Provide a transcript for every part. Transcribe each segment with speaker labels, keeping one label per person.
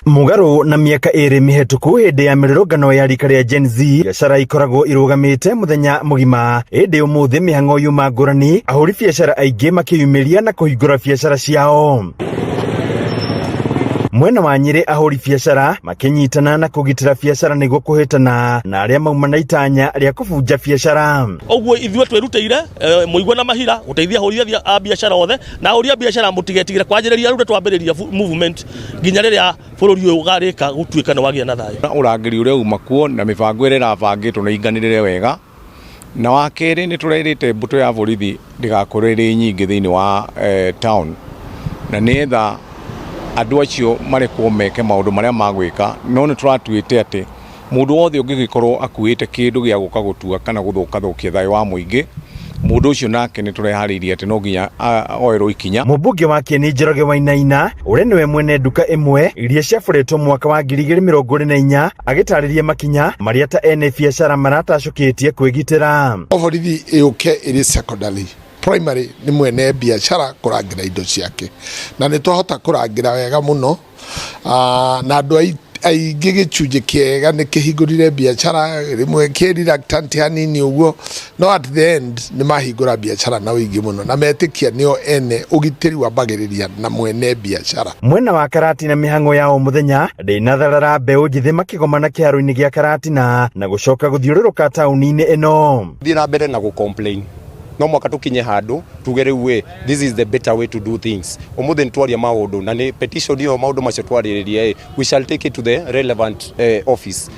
Speaker 1: Mugaro na miaka iri mihituku hindi ya mirurungano ya rika ria Gen Z biacara ikoragwo irugamite muthenya mugima indi umuthi mihango yuma ngurani ahuri biacara aingi makiyumiria na kuhingura biacara ciao. Mwena wa Nyeri ahuri biacara makinyitana na kugitira biacara niguo kuhitana na aria mauma na itanya ria kubunja biacara.
Speaker 2: Oguo ithwe tweruteire muigwa na mahira guteithia ahuri a biacara othe na ahuri a biacara mutigetigire kwanjiriria rude twambiriria movement nginya riria bururi uyu ugarika gutuika na wagia na thayo.
Speaker 3: Urangiri uria uma kuo na mibango ira irabangitwo na inganirire wega na wakeri ni tureirite mbuto ya borithi ndigakorere nyingi thiini wa town na netha andu acio marekwo meke maundu maria magwika no ni turatuite ati mundu wothe ungigikorwo akuite kindu gia guka gutua kana guthukia thayo wa muingi mundu ucio nake ni turehariirie ati no nginya oerwo ikinya.
Speaker 1: Mubunge wa Kieni Njoroge Wainaina uria niwe mwene nduka imwe iria ciaburitwo mwaka wa 2024 agitariria makinya maria ta ene biacara maratacukitie kwigitira.
Speaker 4: Borithi iuke iri secondary primary ni mwene biacara kurangira indo ciake na ni twahota kurangira wega muno na andu aingi gicunje kiega ni kihingurire biacara rimwe reluctant hanini uguo no at the end ni mahingura biacara na wingi muno na metikia nio ene ugitiri wa bagiriria na mwene biacara.
Speaker 1: Mwena wa Karatina mihango yao muthenya ndinatharara mbeu njithi makigomana kiharu-ini gia Karatina na gucoka guthiururuka tauni-ini ino
Speaker 5: thina mbere na complain no mwaka tukinye handu tugere we this is the better way to do things umuthi ntwaria maundu na ni petition yo maundu macio twariria we shall take it to the relevant office.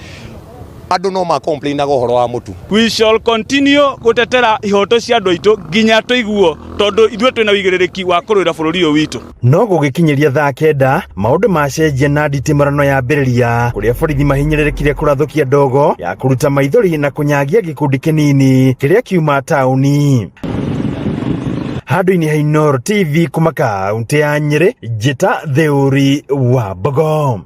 Speaker 5: Andu no ma complain na gohoro wa mutu.
Speaker 6: We shall continue gutetera ihoto cia andu aitu nginya tuiguo tondu ithwe twina wigiririki wa kurwira bururi uyu witu.
Speaker 1: No gugikinyeria thaa 9 maundu macenjia na nditimarano ya mbiriria kuria borithi mahinyirirekire kurathukia ndogo ya kuruta maithori na kunyagia gikundi kinini kiria kiuma tauni. Handu-ini ha Inooro TV kuma kaunti ya Nyeri, njita Theuri wa Mbogo.